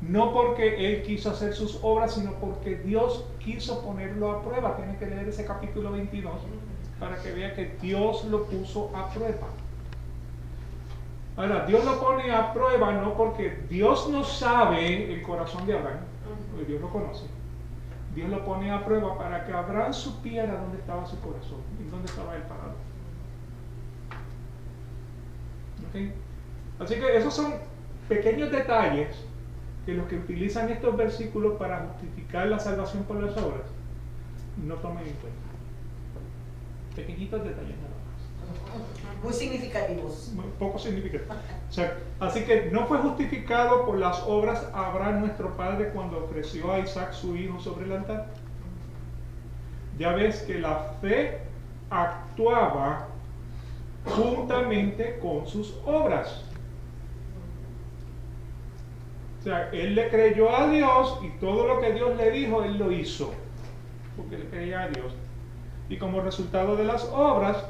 no porque él quiso hacer sus obras, sino porque Dios quiso ponerlo a prueba. Tiene que leer ese capítulo 22 para que vea que Dios lo puso a prueba. Ahora, Dios lo pone a prueba no porque Dios no sabe el corazón de Abraham, porque Dios lo conoce. Dios lo pone a prueba para que Abraham supiera dónde estaba su corazón y dónde estaba él parado. ¿Okay? Así que esos son pequeños detalles que los que utilizan estos versículos para justificar la salvación por las obras no tomen en cuenta. Pequeñitos detalles nada más. Muy significativos. Muy poco significativo. O sea, así que no fue justificado por las obras Abraham nuestro padre cuando ofreció a Isaac su hijo sobre el altar. Ya ves que la fe actuaba juntamente con sus obras. O sea, él le creyó a Dios y todo lo que Dios le dijo, él lo hizo, porque le creía a Dios. Y como resultado de las obras,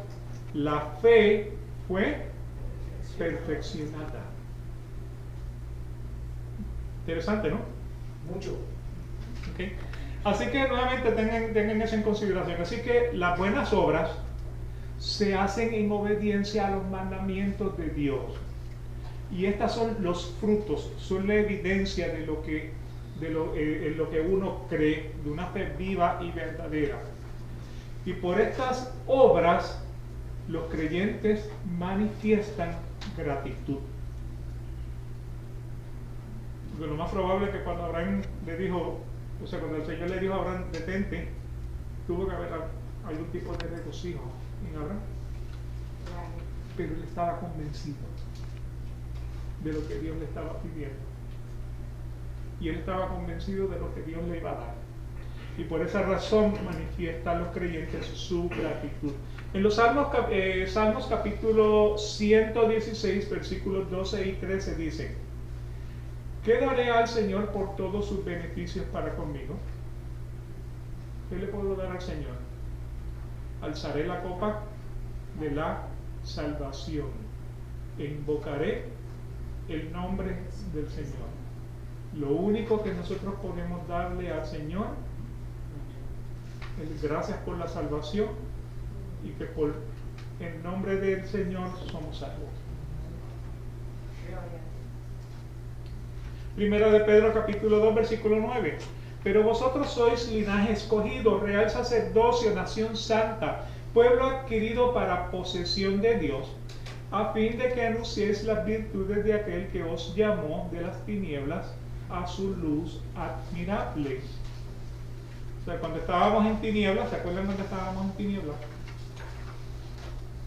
la fe fue perfeccionada. Interesante, ¿no? Mucho. ¿Okay? Así que nuevamente tengan eso en consideración. Así que las buenas obras se hacen en obediencia a los mandamientos de Dios. Y estas son los frutos, son la evidencia de lo que uno cree, de una fe viva y verdadera. Y por estas obras, los creyentes manifiestan gratitud. Porque lo más probable es que cuando Abraham le dijo, o sea, cuando el Señor le dijo a Abraham, detente, tuvo que haber algún tipo de regocijo en Abraham. Pero él estaba convencido de lo que Dios le estaba pidiendo. Y él estaba convencido de lo que Dios le iba a dar. Y por esa razón manifiestan los creyentes su gratitud. En los Salmos capítulo 116, versículos 12 y 13 dicen: ¿qué daré al Señor por todos sus beneficios para conmigo? ¿Qué le puedo dar al Señor? Alzaré la copa de la salvación. E invocaré el nombre del Señor. Lo único que nosotros podemos darle al Señor es gracias por la salvación y que por el nombre del Señor somos salvos. Primera de Pedro capítulo 2 versículo 9. Pero vosotros sois linaje escogido, real sacerdocio, nación santa, pueblo adquirido para posesión de Dios, a fin de que anunciéis las virtudes de aquel que os llamó de las tinieblas a su luz admirable. O sea, cuando estábamos en tinieblas, ¿se acuerdan cuando estábamos en tinieblas?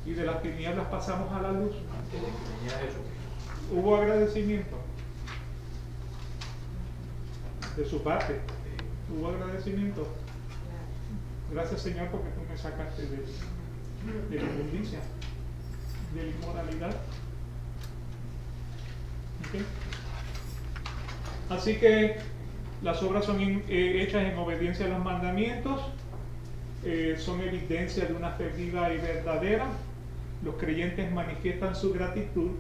Y de las tinieblas pasamos a la luz. Antes de que viniera Jesucristo. Hubo agradecimiento de su parte. Hubo agradecimiento. Gracias, Señor, porque tú me sacaste de la inmundicia, de la inmoralidad. ¿Okay? Así que las obras son hechas en obediencia a los mandamientos, son evidencia de una fe viva y verdadera. Los creyentes manifiestan su gratitud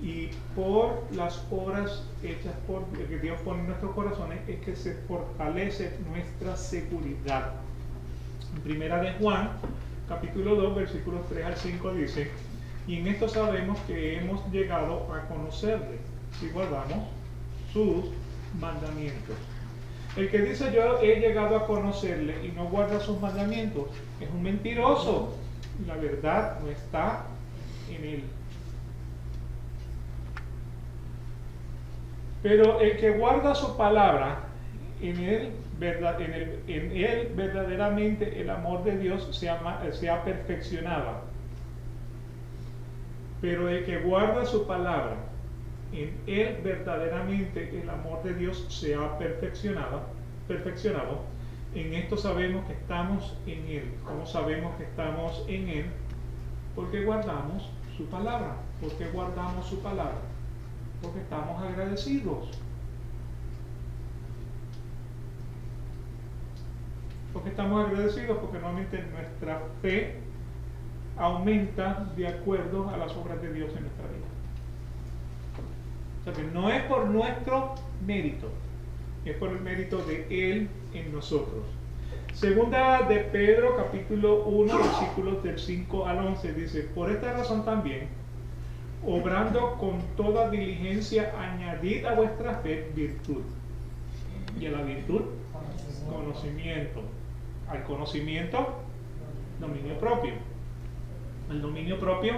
y por las obras hechas que Dios pone en nuestros corazones es que se fortalece nuestra seguridad. En Primera de Juan, capítulo 2, versículos 3 al 5 dice: y en esto sabemos que hemos llegado a conocerle si guardamos sus mandamientos. El que dice yo he llegado a conocerle y no guarda sus mandamientos es un mentiroso. La verdad no está en él. Pero el que guarda su palabra, en él verdaderamente el amor de Dios se ha perfeccionado. Pero el que guarda su palabra, en él verdaderamente el amor de Dios se ha perfeccionado. En esto sabemos que estamos en él. ¿Cómo sabemos que estamos en él? Porque guardamos su palabra. ¿Por qué guardamos su palabra? Porque estamos agradecidos. Porque estamos agradecidos porque normalmente nuestra fe aumenta de acuerdo a las obras de Dios en nuestra vida. O sea que no es por nuestro mérito, es por el mérito de Él en nosotros. Segunda de Pedro capítulo 1 versículos del 5 al 11 dice: por esta razón también, obrando con toda diligencia, añadid a vuestra fe virtud, y a la virtud conocimiento, al conocimiento dominio propio, al dominio propio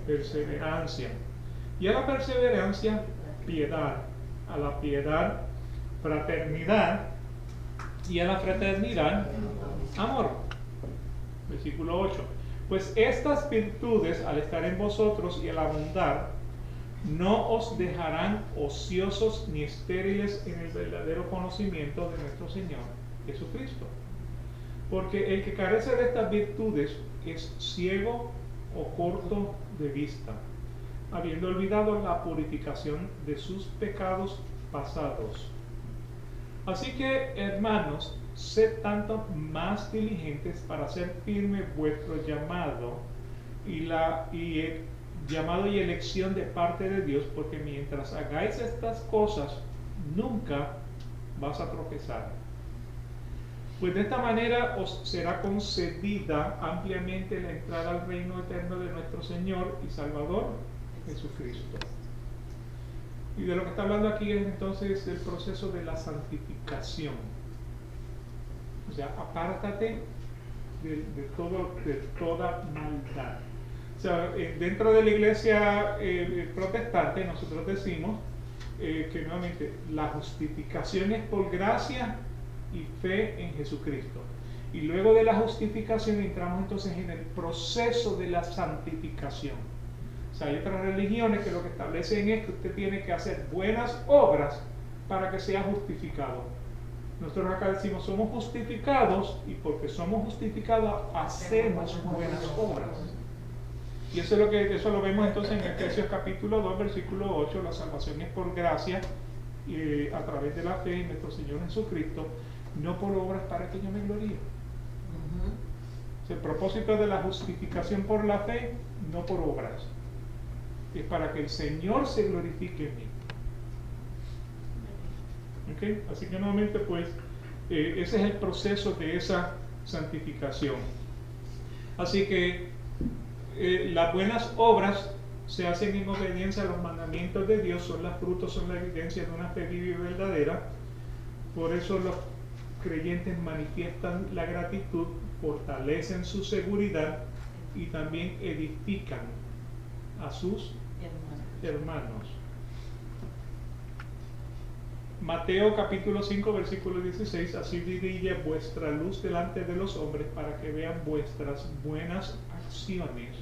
perseverancia, y a la perseverancia piedad, a la piedad fraternidad, y a la fraternidad amor. Versículo 8: pues estas virtudes, al estar en vosotros y al abundar, no os dejarán ociosos ni estériles en el verdadero conocimiento de nuestro Señor Jesucristo. Porque el que carece de estas virtudes es ciego o corto de vista, habiendo olvidado la purificación de sus pecados pasados. Así que, hermanos, sed tanto más diligentes para hacer firme vuestro llamado llamado y elección de parte de Dios, porque mientras hagáis estas cosas, nunca vas a tropezar. Pues de esta manera os será concedida ampliamente la entrada al reino eterno de nuestro Señor y Salvador Jesucristo. Y de lo que está hablando aquí es entonces el proceso de la santificación. O sea, apártate de toda maldad. O sea, dentro de la iglesia protestante nosotros decimos que nuevamente la justificación es por gracia y fe en Jesucristo. Y luego de la justificación entramos entonces en el proceso de la santificación. O sea, hay otras religiones que lo que establecen es que usted tiene que hacer buenas obras para que sea justificado. Nosotros acá decimos somos justificados, y porque somos justificados hacemos buenas obras. Y eso lo vemos entonces en Efesios capítulo 2 versículo 8. La salvación es por gracia a través de la fe en nuestro Señor Jesucristo, no por obras para que yo me gloríe. O sea, el propósito de la justificación por la fe, no por obras, es para que el Señor se glorifique en mí. ¿Okay? Así que nuevamente pues ese es el proceso de esa santificación. Así que las buenas obras se hacen en obediencia a los mandamientos de Dios, son los frutos, son la evidencia de una fe viva y verdadera. Por eso los creyentes manifiestan la gratitud, fortalecen su seguridad y también edifican a sus hermanos. Mateo capítulo 5 versículo 16: así brille vuestra luz delante de los hombres para que vean vuestras buenas acciones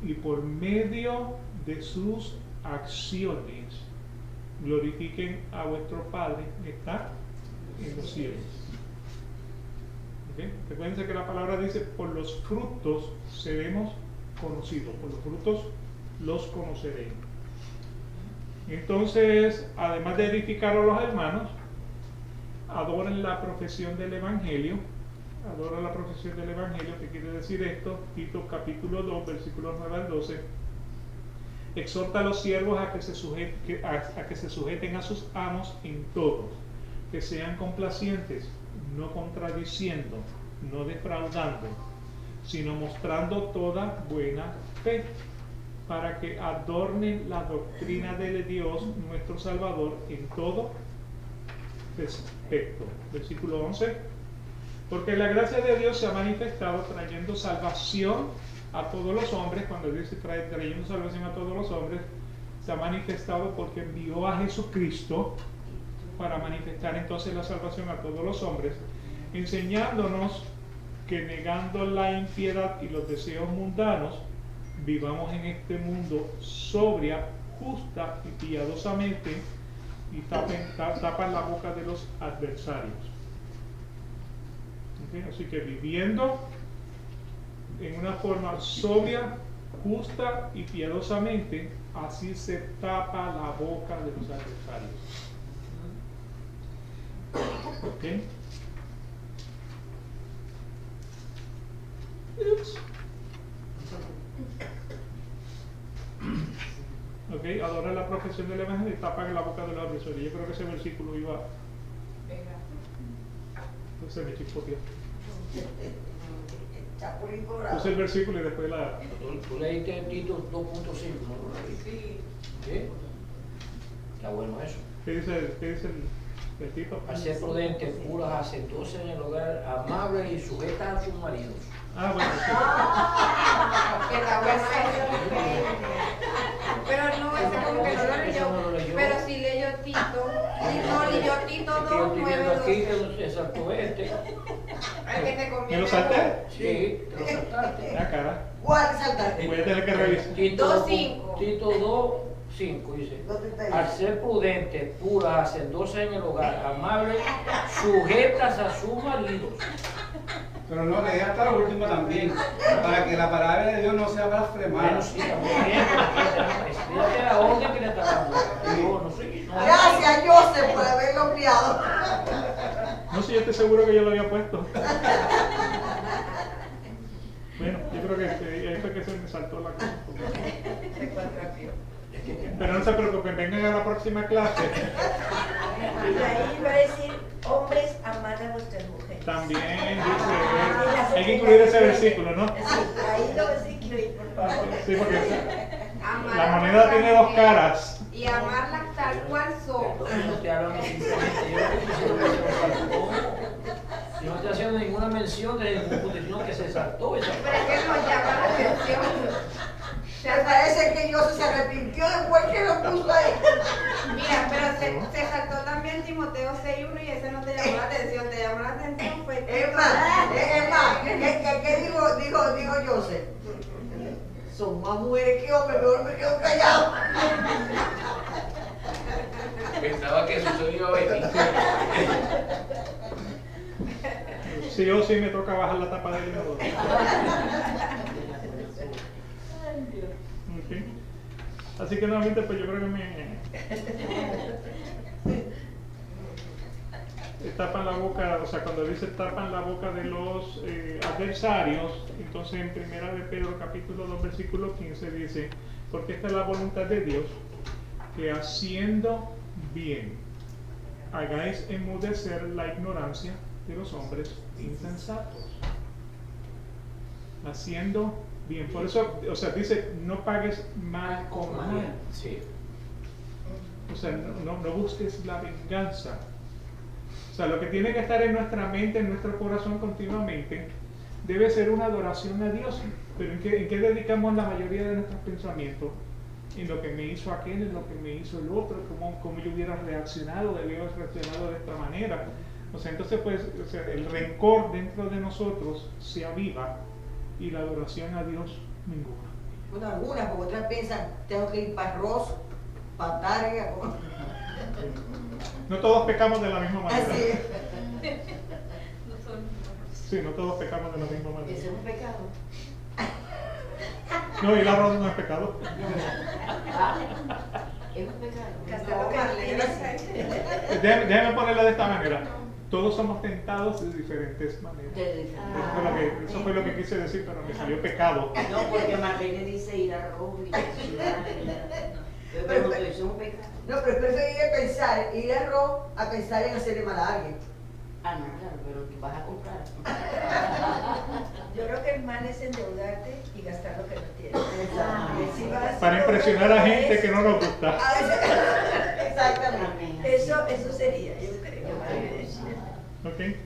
y por medio de sus acciones glorifiquen a vuestro Padre que está en los cielos. ¿Okay? Recuerden que la palabra dice: por los frutos seremos conocidos, por los frutos los conoceréis. Entonces, además de edificar a los hermanos, adoren la profesión del Evangelio. Adoran la profesión del Evangelio. ¿Qué quiere decir esto? Tito capítulo 2, versículos 9 al 12. Exhorta a los siervos a que se sujeten a sus amos en todo, que sean complacientes, no contradiciendo, no defraudando, sino mostrando toda buena fe, para que adornen la doctrina de Dios nuestro Salvador en todo respecto. Versículo 11: porque la gracia de Dios se ha manifestado trayendo salvación a todos los hombres. Cuando dice trayendo salvación a todos los hombres, se ha manifestado porque envió a Jesucristo para manifestar entonces la salvación a todos los hombres, enseñándonos que negando la impiedad y los deseos mundanos, vivamos en este mundo sobria, justa y piadosamente, y tapan la boca de los adversarios. ¿Okay? Así que viviendo en una forma sobria, justa y piadosamente, así se tapa la boca de los adversarios. ¿Okay? Ok, adorar la profesión del Evangelio y tapan la boca de los adversarios. Yo creo que ese versículo iba. Entonces me chispoteó. Puse el versículo y después la. Tú leíste Tito 2.5, ¿no? Sí. ¿Sí? Está bueno eso. ¿Qué dice el Tito? Hacer prudentes, puras, hacendosa en el hogar, amables y sujetas a sus maridos. Ah, bueno, sí. Que está bueno eso. Pero no, ese como que no lo leyó. Pero sí leyó Tito. Y no leyó Tito Es que yo 2, estoy 9, viendo aquí 12. que se saltó este. El que te conviene. ¿Me lo salté? Sí, te lo saltaste. Ah, cara. ¿Cuál saltar? Voy a tener que revisar. Tito 2:5. Tito 2:5 dice: al ser prudentes, puras, hacendosas en el hogar, amables, sujetas a sus maridos. Pero no, leí hasta la última también, para que la palabra de Dios no sea blasfemada. Bueno, sí, estamos bien, pero fíjate la orden que le está dando. Yo no sé. No, Gracias, Joseph, por haberlo criado. No sé, yo estoy seguro que yo lo había puesto. Bueno, yo creo que ahí fue que se me saltó la cosa. Se contrapió. Pero no se preocupen, vengan a la próxima clase. Y ahí va a decir: hombres, amad a vuestras mujeres. También dice, hay que incluir ese versículo, ¿no? Sí, ahí lo vas a incluir, por favor. Sí, porque Amar la a moneda nuestra tiene dos mujer caras. Y amarlas tal cual son. no te hablan simplemente. Yo no estoy diciendo que se saltó. Yo no estoy haciendo ninguna mención de ningún punto, sino que se saltó esa Pero es que nos llama la atención. Me parece que Joseph se arrepintió después que lo puso ahí. Mira, pero se saltó también Timoteo 6:1 y ese no te llamó la atención. Te llamó la atención fue Es más, ¿qué dijo Joseph? Son más mujeres que hombres, mejor me quedo callado. Pensaba que eso se iba a venir. Sí o sí me toca bajar la tapa del inodoro. Ok. Así que nuevamente pues yo creo que me tapan la boca, o sea, cuando dice tapan la boca de los adversarios, entonces en 1 de Pedro capítulo 2 versículo 15 dice: porque esta es la voluntad de Dios, que haciendo bien hagáis enmudecer la ignorancia de los hombres insensatos, haciendo bien. Por eso, o sea, dice, no pagues mal con mal. Sí. O sea, no busques la venganza. O sea, lo que tiene que estar en nuestra mente, en nuestro corazón continuamente, debe ser una adoración a Dios. Pero ¿en qué dedicamos la mayoría de nuestros pensamientos? En lo que me hizo aquel, en lo que me hizo el otro, cómo yo hubiera reaccionado, debía haber reaccionado de esta manera. O sea, entonces pues, o sea, el rencor dentro de nosotros se aviva y la adoración a Dios ninguna. Bueno, algunas, porque otras piensan, tengo que ir para arroz, para tarea. No todos pecamos de la misma manera. Así es. Sí, no todos pecamos de la misma manera. Ese es un pecado. No, y el arroz no es pecado. Es un pecado. Gastando Marlene. Déjame ponerlo de esta manera. Todos somos tentados de diferentes maneras. Eso fue lo que quise decir, pero me salió pecado. No, porque Marlene dice ir a Roma y yo pregunto, ¿eso es un pecado? No, pero es preferible pensar, ir a arroz a pensar en hacerle mal a alguien. Ah, no, claro, pero tú vas a comprar. Yo creo que el mal es endeudarte y gastar lo que no tienes. Si vas Para impresionar a gente que no nos gusta. Exactamente. Eso sería, yo creo. ¿Ok?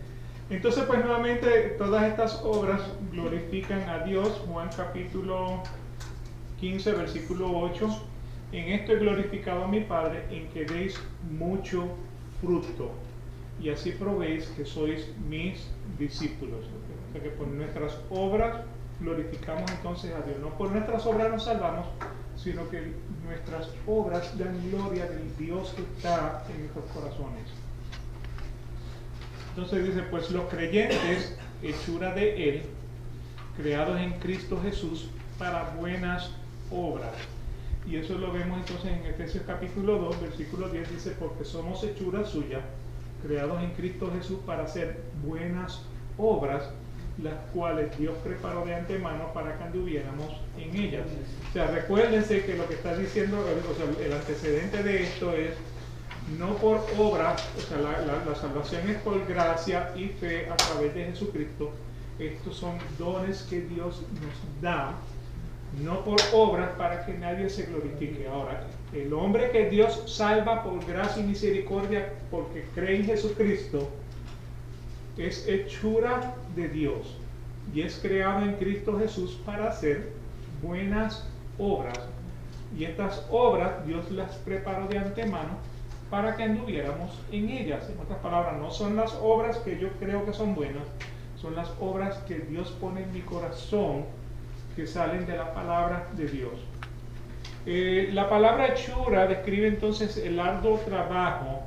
Entonces, pues nuevamente, todas estas obras glorifican a Dios. Juan capítulo 15, versículo 8. En esto he glorificado a mi Padre, en que deis mucho fruto, y así probéis que sois mis discípulos. O sea que por nuestras obras glorificamos entonces a Dios. No por nuestras obras nos salvamos, sino que nuestras obras dan gloria del Dios que está en nuestros corazones. Entonces dice, pues los creyentes, hechura de Él, creados en Cristo Jesús para buenas obras. Y eso lo vemos entonces en Efesios capítulo 2, versículo 10, dice, porque somos hechura suya, creados en Cristo Jesús para hacer buenas obras, las cuales Dios preparó de antemano para que anduviéramos en ellas. O sea, recuérdense que lo que está diciendo, o sea, el antecedente de esto es, no por obras, o sea, la salvación es por gracia y fe a través de Jesucristo. Estos son dones que Dios nos da, no por obras para que nadie se glorifique. Ahora, el hombre que Dios salva por gracia y misericordia porque cree en Jesucristo es hechura de Dios y es creado en Cristo Jesús para hacer buenas obras. Y estas obras Dios las preparó de antemano para que anduviéramos en ellas. En otras palabras, no son las obras que yo creo que son buenas, son las obras que Dios pone en mi corazón, que salen de la palabra de Dios. La palabra hechura describe entonces el arduo trabajo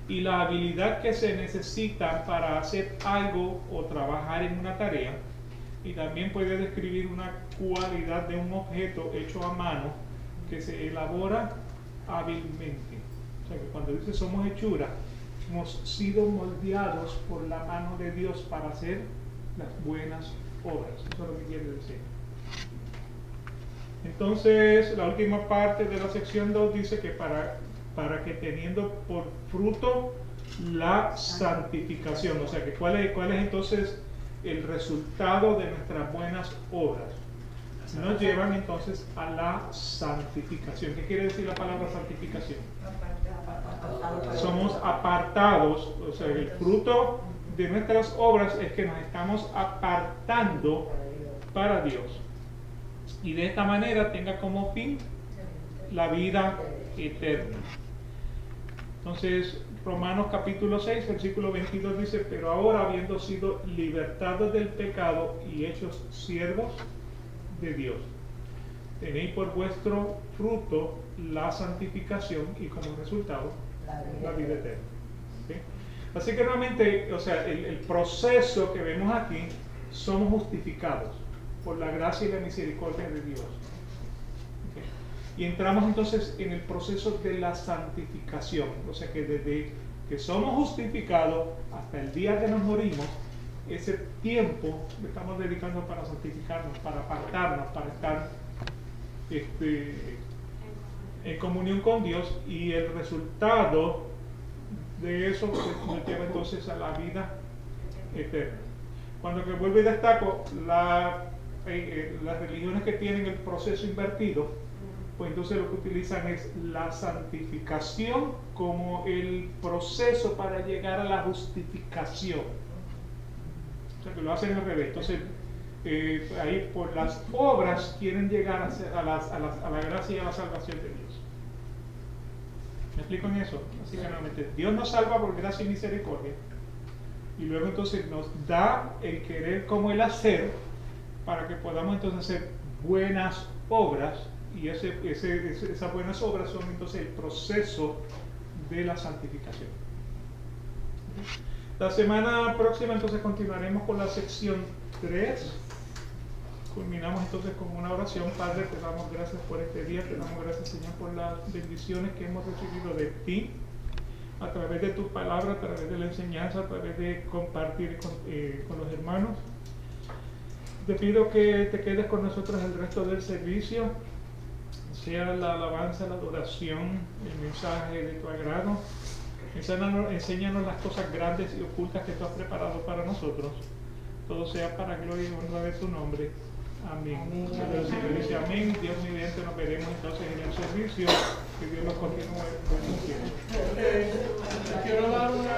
y la habilidad que se necesita para hacer algo o trabajar en una tarea, y también puede describir una cualidad de un objeto hecho a mano que se elabora hábilmente. O sea que cuando dice somos hechura, hemos sido moldeados por la mano de Dios para hacer las buenas obras. Eso es lo que quiere decir. Entonces, la última parte de la sección 2 dice que para que teniendo por fruto la santificación, o sea que cuál es entonces el resultado de nuestras buenas obras, nos llevan entonces a la santificación. ¿Qué quiere decir la palabra santificación? Somos apartados, o sea, el fruto de nuestras obras es que nos estamos apartando para Dios, y de esta manera tenga como fin la vida eterna. Entonces, Romanos capítulo 6, versículo 22 dice, pero ahora habiendo sido libertados del pecado y hechos siervos de Dios, tenéis por vuestro fruto la santificación y como resultado la vida eterna. ¿Sí? Así que realmente, o sea, el proceso que vemos aquí, somos justificados por la gracia y la misericordia de Dios. ¿Okay? Y entramos entonces en el proceso de la santificación, o sea que desde que somos justificados hasta el día que nos morimos, ese tiempo que estamos dedicando para santificarnos, para apartarnos, para estar en comunión con Dios, y el resultado de eso nos lleva entonces a la vida eterna. Cuando que vuelvo y destaco las religiones que tienen el proceso invertido, pues entonces lo que utilizan es la santificación como el proceso para llegar a la justificación. O sea que lo hacen al revés. Entonces ahí por las obras quieren llegar a la gracia y a la salvación de Dios. ¿Me explico en eso? Así que nuevamente, Dios nos salva por gracia y misericordia, y luego entonces nos da el querer como el hacer para que podamos entonces hacer buenas obras, y esas buenas obras son entonces el proceso de la santificación. La semana próxima entonces continuaremos con la sección 3. Culminamos entonces con una oración. Padre, te damos gracias por este día, te damos gracias, Señor, por las bendiciones que hemos recibido de ti, a través de tu palabra, a través de la enseñanza, a través de compartir con los hermanos. Te pido que te quedes con nosotros el resto del servicio, sea la alabanza, la adoración, el mensaje de tu agrado. Enséñanos las cosas grandes y ocultas que tú has preparado para nosotros. Todo sea para gloria y honra de tu nombre. Amén. El Señor dice amén. Dios mediante nos veremos entonces en el servicio. Que Dios nos continúe bendiciendo. Quiero dar una